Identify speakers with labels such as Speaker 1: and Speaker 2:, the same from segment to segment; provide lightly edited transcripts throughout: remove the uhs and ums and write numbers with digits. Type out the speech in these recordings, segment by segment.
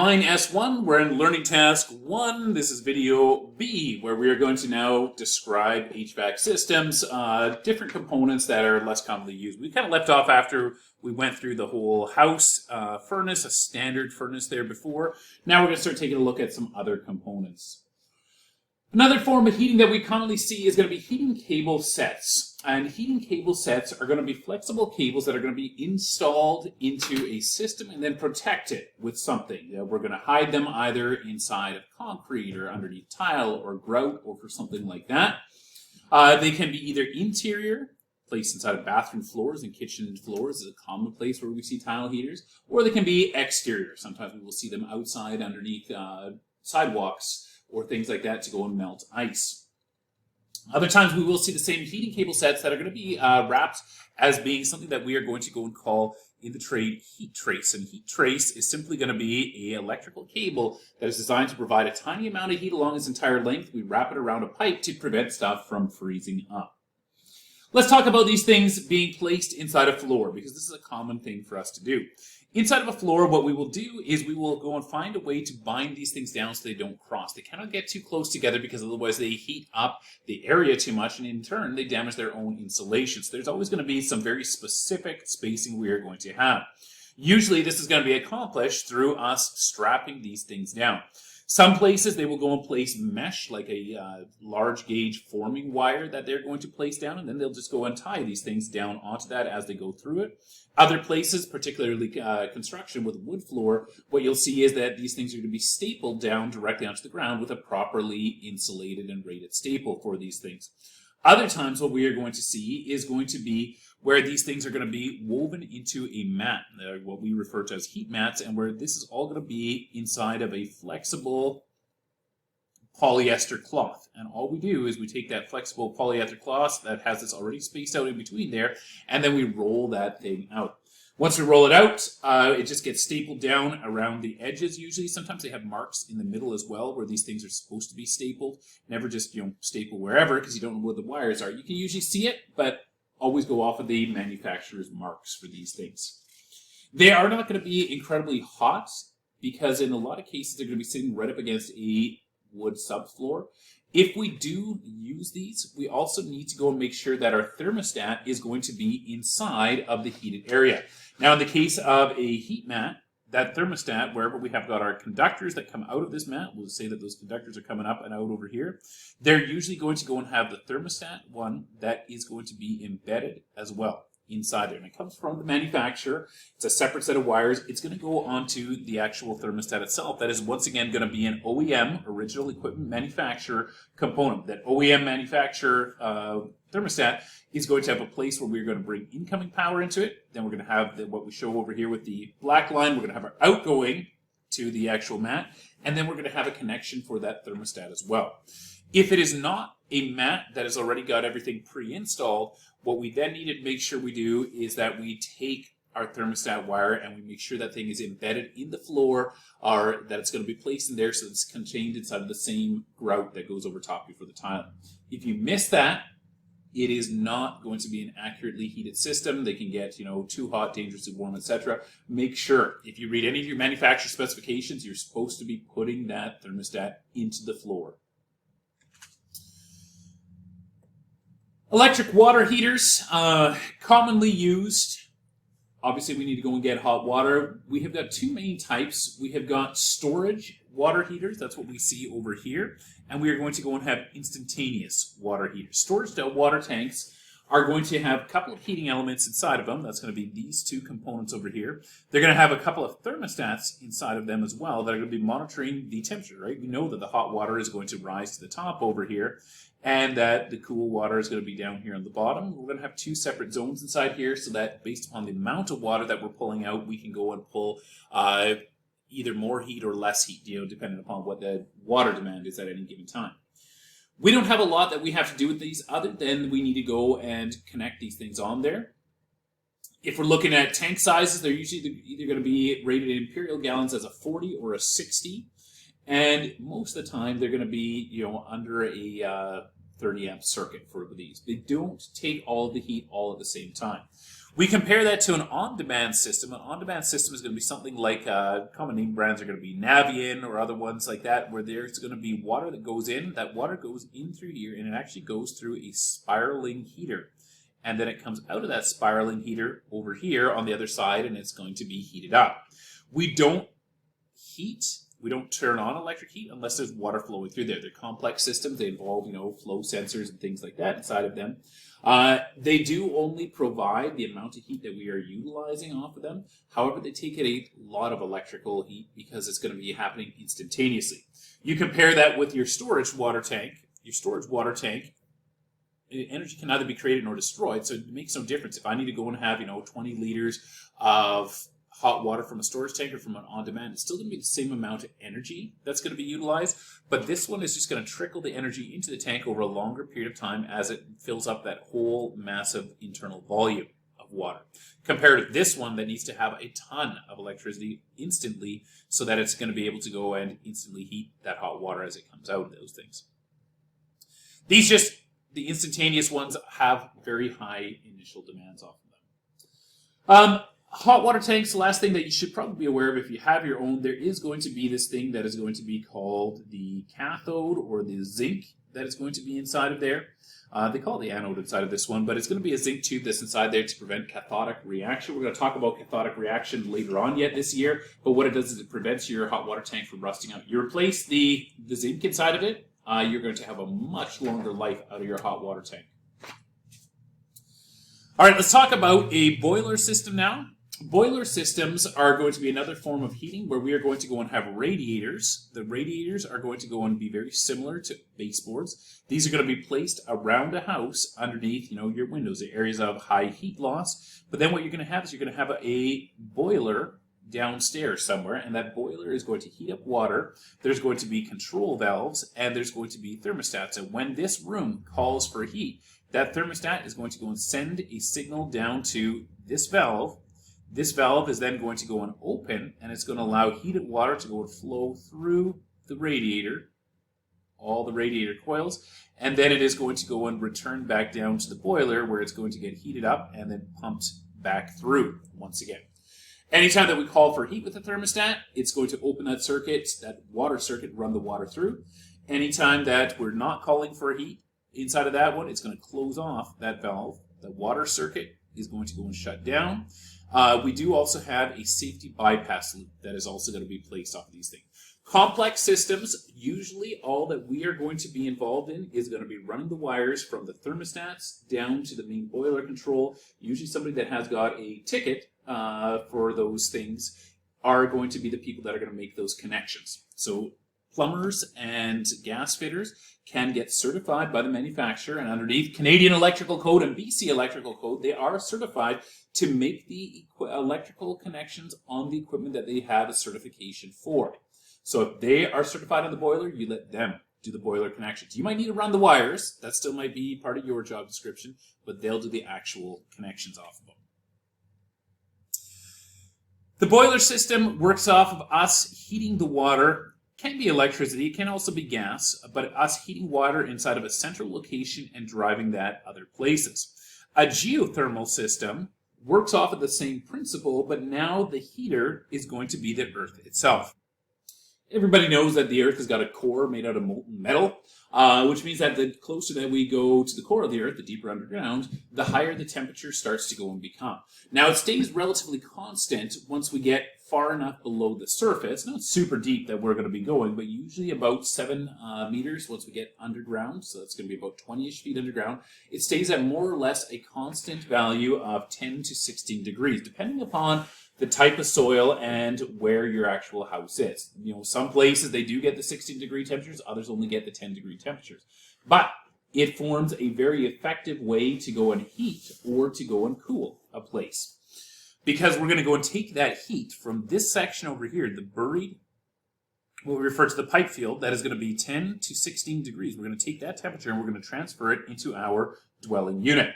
Speaker 1: Line S1, we're in learning task 1. This is video B, where we are going to now describe HVAC systems, different components that are less commonly used. We kind of left off after we went through the whole house furnace, a standard furnace there before. Now we're going to start taking a look at some other components. Another form of heating that we commonly see is going to be heating cable sets. And heating cable sets are going to be flexible cables that are going to be installed into a system and then protected with something. We're going to hide them either inside of concrete or underneath tile or grout or for something like that. They can be either interior, placed inside of bathroom floors and kitchen floors is a common place where we see tile heaters, or they can be exterior. Sometimes we will see them outside underneath sidewalks or things like that to go and melt ice. Other times we will see the same heating cable sets that are going to be wrapped as being something that we are going to go and call in the trade heat trace. And heat trace is simply going to be an electrical cable that is designed to provide a tiny amount of heat along its entire length. We wrap it around a pipe to prevent stuff from freezing up. Let's talk about these things being placed inside a floor, because this is a common thing for us to do. Inside of a floor, what we will do is we will go and find a way to bind these things down so they don't cross. They cannot get too close together because otherwise they heat up the area too much, and in turn they damage their own insulation. So there's always going to be some very specific spacing we are going to have. Usually this is going to be accomplished through us strapping these things down. Some places they will go and place mesh, like a large gauge forming wire that they're going to place down, and then they'll just go and tie these things down onto that as they go through it. Other places, particularly construction with wood floor, what you'll see is that these things are going to be stapled down directly onto the ground with a properly insulated and rated staple for these things. Other times what we are going to see is going to be where these things are going to be woven into a mat, what we refer to as heat mats, and where this is all going to be inside of a flexible polyester cloth. And all we do is we take that flexible polyester cloth that has this already spaced out in between there, and then we roll that thing out. Once we roll it out, it just gets stapled down around the edges usually. Sometimes they have marks in the middle as well where these things are supposed to be stapled. Never just, staple wherever because you don't know where the wires are. You can usually see it, but always go off of the manufacturer's marks for these things. They are not going to be incredibly hot because in a lot of cases they're going to be sitting right up against a wood subfloor. If we do use these, we also need to go and make sure that our thermostat is going to be inside of the heated area. Now, in the case of a heat mat, that thermostat, wherever we have got our conductors that come out of this mat, we'll say that those conductors are coming up and out over here, they're usually going to go and have the thermostat one that is going to be embedded as well inside there. And it comes from the manufacturer. It's a separate set of wires. It's going to go onto the actual thermostat itself. That is once again going to be an OEM, original equipment manufacturer component. That OEM manufacturer thermostat is going to have a place where we're going to bring incoming power into it. Then we're going to have what we show over here with the black line. We're going to have our outgoing to the actual mat. And then we're going to have a connection for that thermostat as well. If it is not a mat that has already got everything pre-installed, what we then need to make sure we do is that we take our thermostat wire and we make sure that thing is embedded in the floor, or that it's going to be placed in there so it's contained inside of the same grout that goes over top before the tile. If you miss that, it is not going to be an accurately heated system. They can get, too hot, dangerously warm, etc. Make sure, if you read any of your manufacturer specifications, you're supposed to be putting that thermostat into the floor. Electric water heaters, commonly used. Obviously, we need to go and get hot water. We have got two main types. We have got storage water heaters. That's what we see over here. And we are going to go and have instantaneous water heaters. Storage water tanks are going to have a couple of heating elements inside of them. That's going to be these two components over here. They're going to have a couple of thermostats inside of them as well that are going to be monitoring the temperature, right? We know that the hot water is going to rise to the top over here, and that the cool water is going to be down here on the bottom. We're going to have two separate zones inside here so that based upon the amount of water that we're pulling out, we can go and pull either more heat or less heat, depending upon what the water demand is at any given time. We don't have a lot that we have to do with these other than we need to go and connect these things on there. If we're looking at tank sizes, they're usually either going to be rated in imperial gallons as a 40 or a 60. And most of the time, they're going to be, under a 30 amp circuit for these. They don't take all of the heat all at the same time. We compare that to an on-demand system. An on-demand system is going to be something like common name brands are going to be Navien or other ones like that, where there's going to be water that goes in. That water goes in through here, and it actually goes through a spiraling heater. And then it comes out of that spiraling heater over here on the other side, and it's going to be heated up. We don't turn on electric heat unless there's water flowing through there. They're complex systems. They involve, flow sensors and things like that inside of them. They do only provide the amount of heat that we are utilizing off of them. However, they take a lot of electrical heat because it's going to be happening instantaneously. You compare that with your storage water tank. Your storage water tank, energy can either be created or destroyed, so it makes no difference. If I need to go and have, 20 liters of hot water from a storage tank or from an on-demand, it's still going to be the same amount of energy that's going to be utilized, but this one is just going to trickle the energy into the tank over a longer period of time as it fills up that whole massive internal volume of water. Compared to this one that needs to have a ton of electricity instantly so that it's going to be able to go and instantly heat that hot water as it comes out of those things. The instantaneous ones have very high initial demands off of them. Hot water tanks, the last thing that you should probably be aware of if you have your own, there is going to be this thing that is going to be called the cathode or the zinc that is going to be inside of there. They call it the anode inside of this one, but it's going to be a zinc tube that's inside there to prevent cathodic reaction. We're going to talk about cathodic reaction later on yet this year, but what it does is it prevents your hot water tank from rusting out. You replace the zinc inside of it, you're going to have a much longer life out of your hot water tank. All right, let's talk about a boiler system now. Boiler systems are going to be another form of heating where we are going to go and have radiators. The radiators are going to go and be very similar to baseboards. These are going to be placed around a house underneath, your windows, the areas of high heat loss. But then what you're going to have is you're going to have a boiler downstairs somewhere, and that boiler is going to heat up water. There's going to be control valves, and there's going to be thermostats. And when this room calls for heat, that thermostat is going to go and send a signal down to this valve. This valve is then going to go and open, and it's going to allow heated water to go and flow through the radiator, all the radiator coils, and then it is going to go and return back down to the boiler where it's going to get heated up and then pumped back through once again. Anytime that we call for heat with the thermostat, it's going to open that circuit, that water circuit, run the water through. Anytime that we're not calling for heat inside of that one, it's going to close off that valve. The water circuit is going to go and shut down. We do also have a safety bypass loop that is also going to be placed off of these things. Complex systems, usually all that we are going to be involved in is going to be running the wires from the thermostats down to the main boiler control. Usually somebody that has got a ticket for those things are going to be the people that are going to make those connections. So plumbers and gas fitters can get certified by the manufacturer, and underneath Canadian Electrical Code and BC Electrical Code, they are certified to make the electrical connections on the equipment that they have a certification for. So if they are certified on the boiler, you let them do the boiler connections. You might need to run the wires. That still might be part of your job description, but they'll do the actual connections off of them. The boiler system works off of us heating the water. It can be electricity, it can also be gas, but us heating water inside of a central location and driving that other places. A geothermal system works off of the same principle, but now the heater is going to be the earth itself. Everybody knows that the earth has got a core made out of molten metal, which means that the closer that we go to the core of the earth, the deeper underground, the higher the temperature starts to go and become. Now it stays relatively constant once we get far enough below the surface, not super deep that we're going to be going, but usually about 7 meters once we get underground, so that's going to be about 20-ish feet underground. It stays at more or less a constant value of 10 to 16 degrees, depending upon the type of soil and where your actual house is. Some places they do get the 16-degree temperatures, others only get the 10-degree temperatures. But it forms a very effective way to go and heat or to go and cool a place. Because we're going to go and take that heat from this section over here, the buried, what we refer to the pipe field, that is going to be 10 to 16 degrees. We're going to take that temperature and we're going to transfer it into our dwelling unit.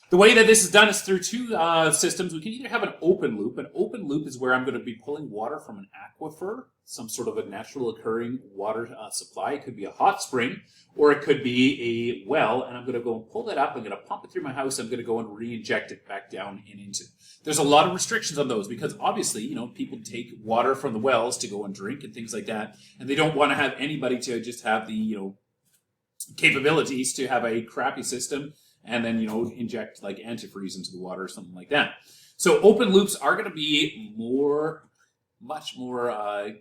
Speaker 1: The way that this is done is through two systems. We can either have an open loop. An open loop is where I'm going to be pulling water from an aquifer, some sort of a natural occurring water supply. It could be a hot spring, or it could be a well, and I'm going to go and pull that up. I'm going to pump it through my house. I'm going to go and re-inject it back down and into. There's a lot of restrictions on those because obviously, people take water from the wells to go and drink and things like that, and they don't want to have anybody to just have the, capabilities to have a crappy system and then, inject like antifreeze into the water or something like that. So open loops are going to be much more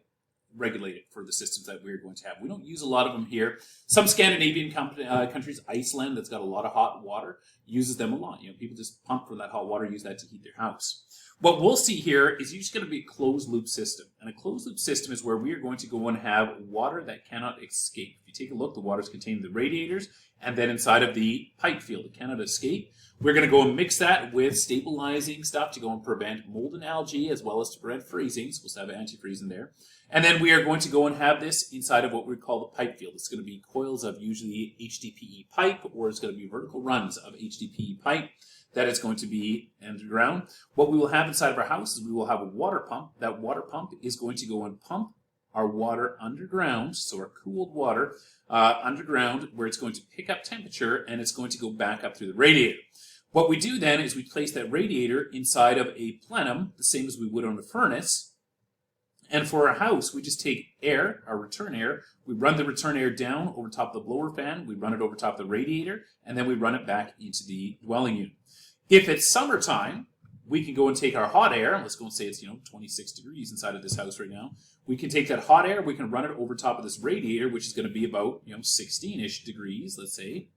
Speaker 1: regulated for the systems that we're going to have. We don't use a lot of them here. Some Scandinavian countries, Iceland, that's got a lot of hot water, uses them a lot. People just pump from that hot water, use that to heat their house. What we'll see here is usually going to be a closed loop system. And a closed loop system is where we are going to go and have water that cannot escape. If you take a look, the water is contained in the radiators and then inside of the pipe field. It cannot escape. We're going to go and mix that with stabilizing stuff to go and prevent mold and algae as well as to prevent freezing. So we'll have antifreeze in there. And then we are going to go and have this inside of what we call the pipe field. It's going to be coils of usually HDPE pipe, or it's going to be vertical runs of HDPE pipe that is going to be underground. What we will have inside of our house is we will have a water pump. That water pump is going to go and pump our water underground, so our cooled water underground, where it's going to pick up temperature and it's going to go back up through the radiator. What we do then is we place that radiator inside of a plenum, the same as we would on a furnace. And for our house, we just take air, our return air, we run the return air down over top of the blower fan, we run it over top of the radiator, and then we run it back into the dwelling unit. If it's summertime, we can go and take our hot air, let's go and say it's 26 degrees inside of this house right now. We can take that hot air, we can run it over top of this radiator, which is going to be about 16-ish degrees, let's say.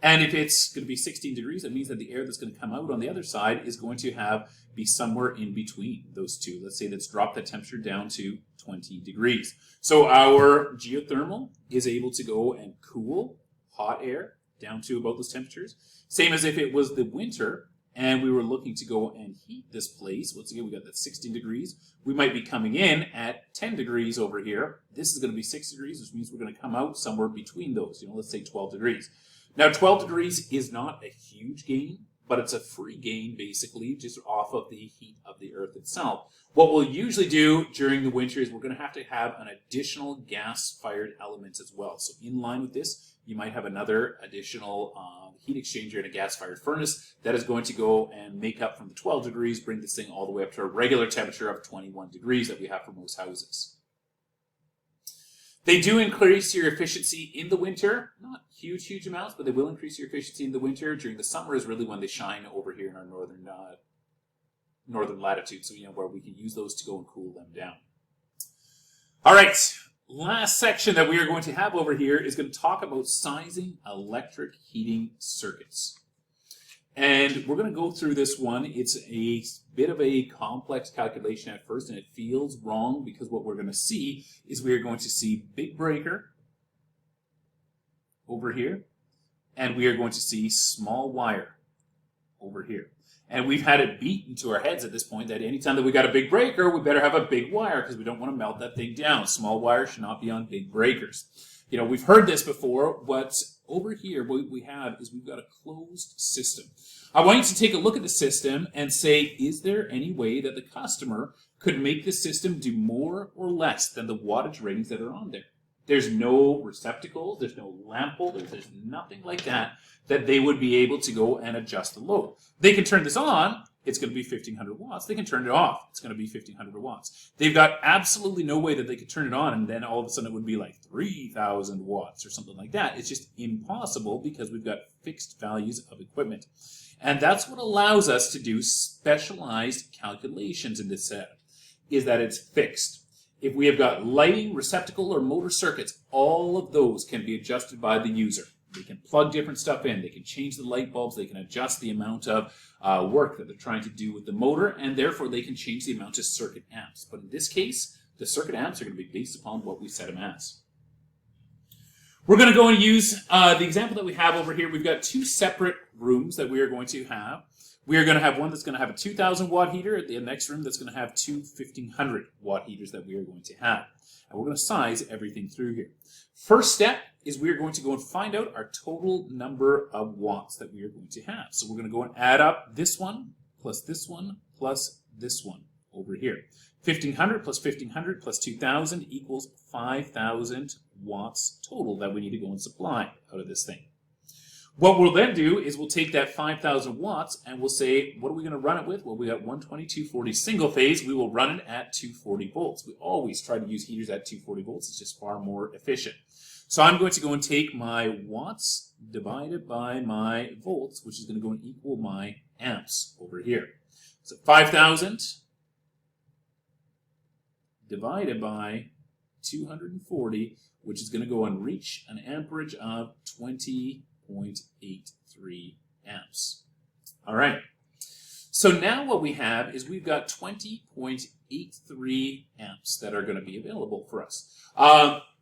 Speaker 1: And if it's going to be 16 degrees, that means that the air that's going to come out on the other side is going to be somewhere in between those two. Let's say that's dropped that temperature down to 20 degrees. So our geothermal is able to go and cool hot air down to about those temperatures. Same as if it was the winter and we were looking to go and heat this place. Once again, we got that 16 degrees. We might be coming in at 10 degrees over here. This is going to be 6 degrees, which means we're going to come out somewhere between those. Let's say 12 degrees. Now, 12 degrees is not a huge gain, but it's a free gain, basically, just off of the heat of the earth itself. What we'll usually do during the winter is we're going to have an additional gas-fired element as well. So in line with this, you might have another additional heat exchanger in a gas-fired furnace that is going to go and make up from the 12 degrees, bring this thing all the way up to a regular temperature of 21 degrees that we have for most houses. They do increase your efficiency in the winter, not huge amounts, but they will increase your efficiency in the winter. During the summer is really when they shine over here in our northern latitude, so where we can use those to go and cool them down. All right, last section that we are going to have over here is going to talk about sizing electric heating circuits. And we're going to go through this one. It's a bit of a complex calculation at first, and it feels wrong because what we're going to see is we are going to see big breaker over here, and we are going to see small wire over here. And we've had it beat into our heads at this point that anytime that we got a big breaker, we better have a big wire because we don't want to melt that thing down. Small wire should not be on big breakers. We've heard this before, but over here, what we have is we've got a closed system. I want you to take a look at the system and say, is there any way that the customer could make the system do more or less than the wattage ratings that are on there? There's no receptacles, there's no lamp holders, there's nothing like that they would be able to go and adjust the load. They can turn this on, it's going to be 1500 watts. They can turn it off, it's going to be 1500 watts. They've got absolutely no way that they could turn it on and then all of a sudden it would be like 3000 watts or something like that. It's just impossible because we've got fixed values of equipment. And that's what allows us to do specialized calculations in this setup, is that it's fixed. If we have got lighting, receptacle, or motor circuits, all of those can be adjusted by the user. They can plug different stuff in. They can change the light bulbs. They can adjust the amount of work that they're trying to do with the motor, and therefore they can change the amount of circuit amps. But in this case, the circuit amps are going to be based upon what we set them as. We're going to go and use the example that we have over here. We've got two separate rooms that we are going to have. We are going to have one that's going to have a 2,000 watt heater. At the next room, that's going to have two 1,500 watt heaters that we are going to have. And we're going to size everything through here. First step is we are going to go and find out our total number of watts that we are going to have. So we're going to go and add up this one plus this one plus this one over here. 1,500 plus 1,500 plus 2,000 equals 5,000 watts total that we need to go and supply out of this thing. What we'll then do is we'll take that 5,000 watts and we'll say, what are we going to run it with? Well, we got 120, 240 single phase. We will run it at 240 volts. We always try to use heaters at 240 volts. It's just far more efficient. So I'm going to go and take my watts divided by my volts, which is going to go and equal my amps over here. So 5,000 divided by 240, which is going to go and reach an amperage of 20.83 amps. All right. So now what we have is we've got 20.83 amps that are going to be available for us.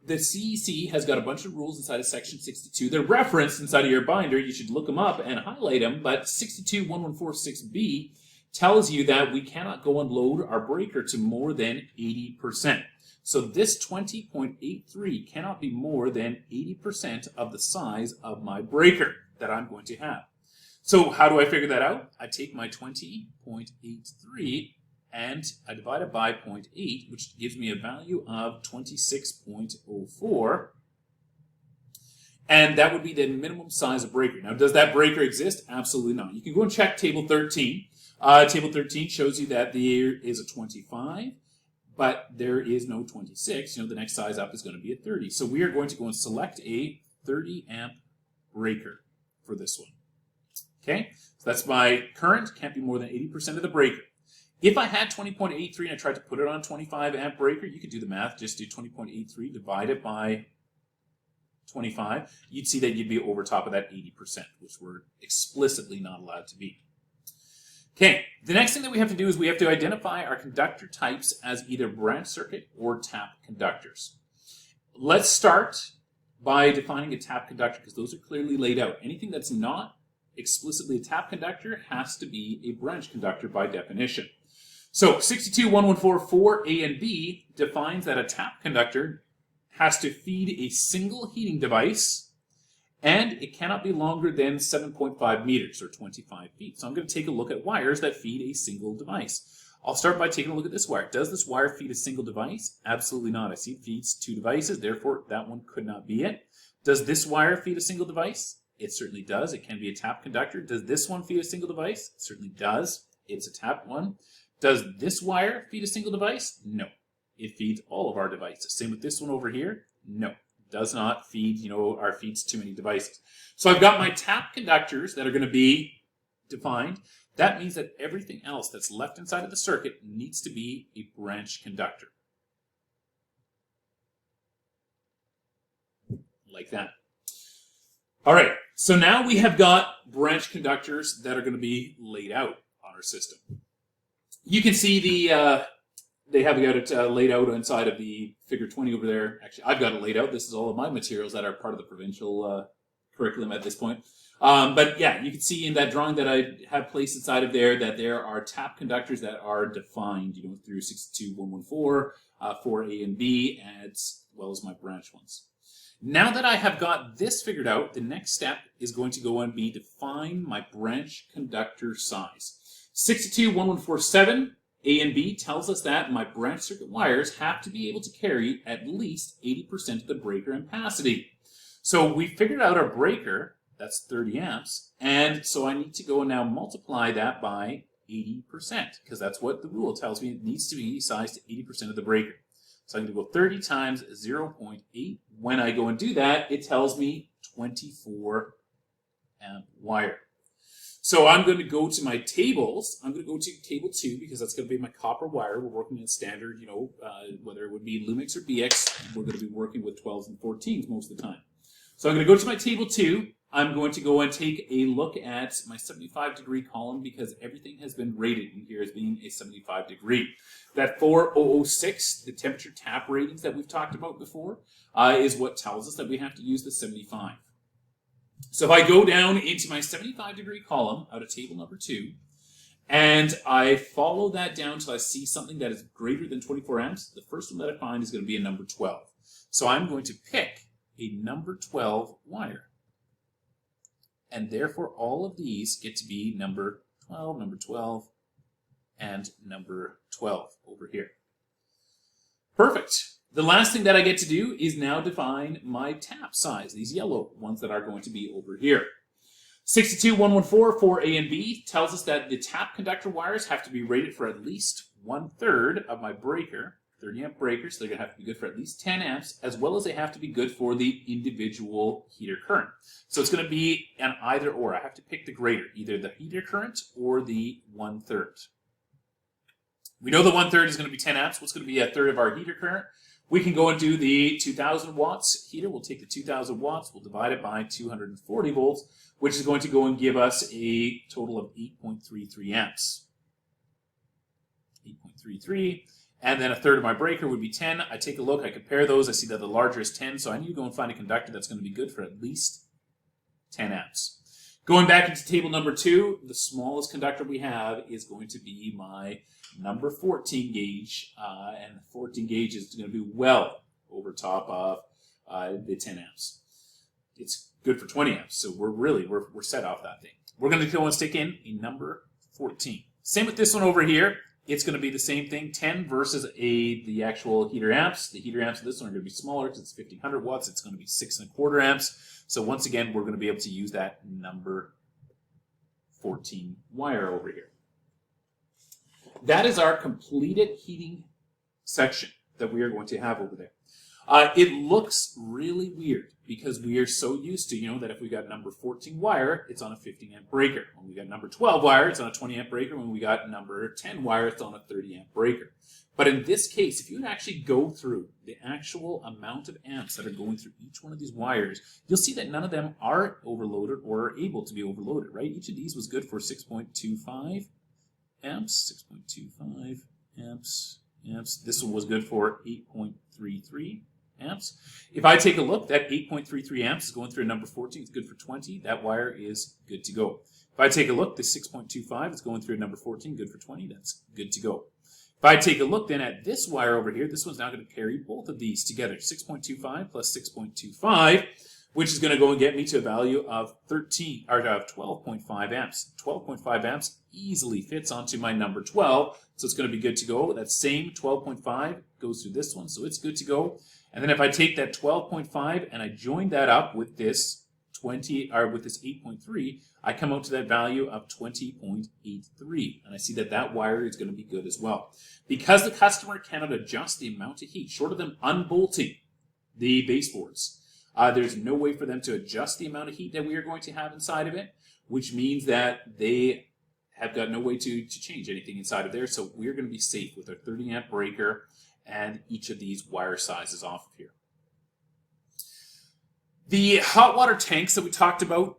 Speaker 1: The CEC has got a bunch of rules inside of section 62. They're referenced inside of your binder. You should look them up and highlight them. But 62.1146b tells you that we cannot go and load our breaker to more than 80%. So this 20.83 cannot be more than 80% of the size of my breaker that I'm going to have. So how do I figure that out? I take my 20.83 and I divide it by 0.8, which gives me a value of 26.04. And that would be the minimum size of breaker. Now, does that breaker exist? Absolutely not. You can go and check table 13. Table 13 shows you that there is a 25, but there is no 26. The next size up is going to be a 30. So we are going to go and select a 30 amp breaker for this one. Okay, so that's my current, can't be more than 80% of the breaker. If I had 20.83 and I tried to put it on a 25 amp breaker, you could do the math, just do 20.83 divided by 25. You'd see that you'd be over top of that 80%, which we're explicitly not allowed to be. Okay, the next thing that we have to do is we have to identify our conductor types as either branch circuit or tap conductors. Let's start by defining a tap conductor because those are clearly laid out. Anything that's not explicitly a tap conductor has to be a branch conductor by definition. So 62.1144 A and B defines that a tap conductor has to feed a single heating device and it cannot be longer than 7.5 meters or 25 feet. So I'm going to take a look at wires that feed a single device. I'll start by taking a look at this wire. Does this wire feed a single device? Absolutely not. I see it feeds two devices, therefore that one could not be it. Does this wire feed a single device? It certainly does. It can be a tap conductor. Does this one feed a single device? It certainly does. It's a tap one. Does this wire feed a single device? No. It feeds all of our devices. Same with this one over here. No. It does not feed, or feeds too many devices. So I've got my tap conductors that are going to be defined. That means that everything else that's left inside of the circuit needs to be a branch conductor. Like that. All right, so now we have got branch conductors that are going to be laid out on our system. You can see they have got it laid out inside of the figure 20 over there. Actually, I've got it laid out. This is all of my materials that are part of the provincial curriculum at this point. But yeah, you can see in that drawing that I have placed inside of there that there are tap conductors that are defined, through 62.114, 4A and B, as well as my branch ones. Now that I have got this figured out, the next step is going to go and be define my branch conductor size. 62.1147 A and B tells us that my branch circuit wires have to be able to carry at least 80% of the breaker ampacity. So we figured out our breaker, that's 30 amps, and so I need to go and now multiply that by 80%, because that's what the rule tells me. It needs to be sized to 80% of the breaker. So I'm going to go 30 times 0.8. When I go and do that, it tells me 24 amp wire. So I'm going to go to my tables. I'm going to go to table 2 because that's going to be my copper wire. We're working in standard, whether it would be Lumix or BX, we're going to be working with 12s and 14s most of the time. So I'm going to go to my table 2. I'm going to go and take a look at my 75-degree column because everything has been rated in here as being a 75 degree. That 4006, the temperature tap ratings that we've talked about before, is what tells us that we have to use the 75. So if I go down into my 75-degree column out of table number 2, And I follow that down until I see something that is greater than 24 amps. The first one that I find is going to be a number 12. So I'm going to pick a number 12 wire. And therefore, all of these get to be number 12, and number 12 over here. Perfect. The last thing that I get to do is now define my tap size, these yellow ones that are going to be over here. 62114 for A and B tells us that the tap conductor wires have to be rated for at least 1/3 of my breaker, 30 amp breaker, so they're going to have to be good for at least 10 amps, as well as they have to be good for the individual heater current. So it's going to be an either or. I have to pick the greater, either the heater current or the 1/3. We know the 1/3 is going to be 10 amps. What's going to be a third of our heater current? We can go and do the 2000 watts heater. We'll take the 2000 watts, we'll divide it by 240 volts, which is going to go and give us a total of 8.33 amps. 8.33. And then a third of my breaker would be 10. I take a look, I compare those, I see that the larger is 10, so I need to go and find a conductor that's going to be good for at least 10 amps. Going back into table number 2, the smallest conductor we have is going to be my number 14 gauge, and the 14 gauge is going to be well over top of the 10 amps. It's good for 20 amps, so we're set off that thing. We're going to go and stick in a number 14. Same with this one over here. It's going to be the same thing, 10 versus the actual heater amps. The heater amps of this one are going to be smaller because it's 1500 watts. It's going to be 6 1/4 amps. So once again, we're going to be able to use that number 14 wire over here. That is our completed heating section that we are going to have over there. It looks really weird because we are so used to, that if we got number 14 wire, it's on a 15 amp breaker. When we got number 12 wire, it's on a 20 amp breaker. When we got number 10 wire, it's on a 30 amp breaker. But in this case, if you actually go through the actual amount of amps that are going through each one of these wires, you'll see that none of them are overloaded or are able to be overloaded, right? Each of these was good for 6.25 amps, 6.25 amps. This one was good for 8.33 amps. If I take a look, that 8.33 amps is going through a number 14. It's good for 20. That wire is good to go. If I take a look, the 6.25 is going through a number 14. Good for 20. That's good to go. If I take a look then at this wire over here, this one's now going to carry both of these together. 6.25 plus 6.25, which is going to go and get me to a value of 12.5 amps. 12.5 amps easily fits onto my number 12, so it's going to be good to go. That same 12.5 goes through this one, so it's good to go. And then if I take that 12.5 and I join that up with this 8.3, I come out to that value of 20.83, and I see that that wire is going to be good as well. Because the customer cannot adjust the amount of heat, short of them unbolting the baseboards, there's no way for them to adjust the amount of heat that we are going to have inside of it, which means that they have got no way to change anything inside of there, so we're going to be safe with our 30 amp breaker and each of these wire sizes off of here. The hot water tanks that we talked about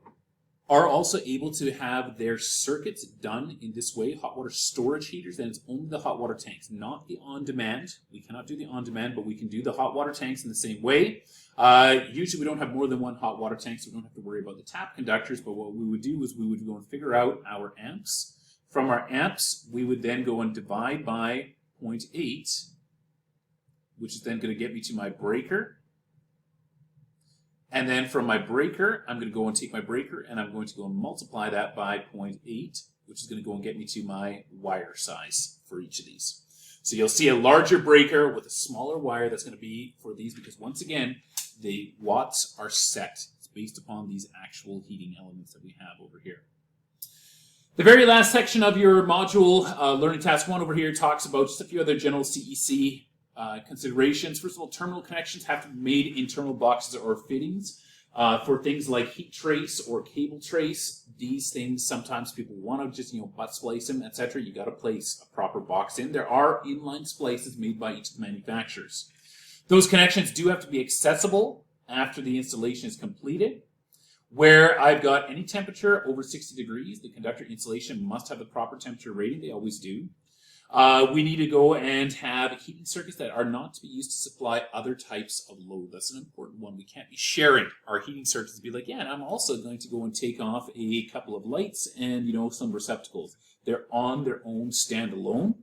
Speaker 1: are also able to have their circuits done in this way, hot water storage heaters, and it's only the hot water tanks, not the on-demand. We cannot do the on-demand, but we can do the hot water tanks in the same way. Usually we don't have more than one hot water tank, so we don't have to worry about the tap conductors, but what we would do is we would go and figure out our amps. From our amps, we would then go and divide by 0.8, which is then going to get me to my breaker. And then from my breaker, I'm going to go and take my breaker and I'm going to go and multiply that by 0.8, which is going to go and get me to my wire size for each of these. So you'll see a larger breaker with a smaller wire that's going to be for these because once again, the watts are set. It's based upon these actual heating elements that we have over here. The very last section of your module, Learning Task 1 over here, talks about just a few other general CEC considerations. First of all, terminal connections have to be made in terminal boxes or fittings. For things like heat trace or cable trace, these things sometimes people want to just butt splice them, etc. You got to place a proper box in. There are inline splices made by each of the manufacturers. Those connections do have to be accessible after the installation is completed. Where I've got any temperature over 60 degrees, the conductor insulation must have the proper temperature rating. They always do. We need to go and have heating circuits that are not to be used to supply other types of load. That's an important one. We can't be sharing our heating circuits to be like, yeah, and I'm also going to go and take off a couple of lights and, you know, some receptacles. They're on their own standalone.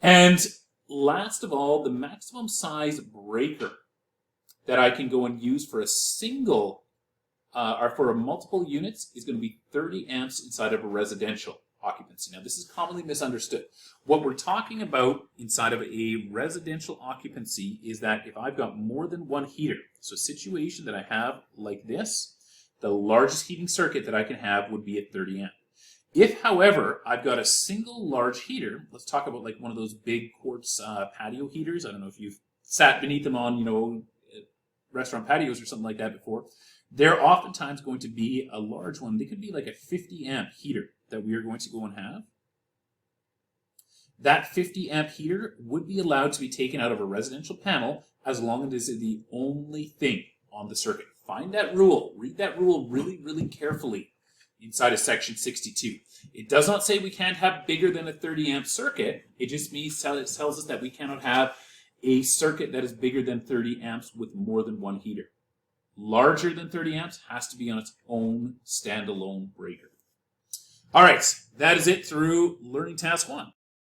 Speaker 1: And last of all, the maximum size breaker that I can go and use for a single or for a multiple units is going to be 30 amps inside of a residential occupancy. Now, this is commonly misunderstood. What we're talking about inside of a residential occupancy is that if I've got more than one heater, so a situation that I have like this, the largest heating circuit that I can have would be at 30 amp. If, however, I've got a single large heater, let's talk about like one of those big quartz patio heaters. I don't know if you've sat beneath them on, you know, restaurant patios or something like that before. They're oftentimes going to be a large one. They could be like a 50 amp heater that we are going to go and have. That 50 amp heater would be allowed to be taken out of a residential panel as long as it is the only thing on the circuit. Find that rule. Read that rule really, really carefully inside of section 62. It does not say we can't have bigger than a 30 amp circuit. It just means it tells us that we cannot have a circuit that is bigger than 30 amps with more than one heater. Larger than 30 amps has to be on its own standalone breaker. All right, that is it through Learning Task 1.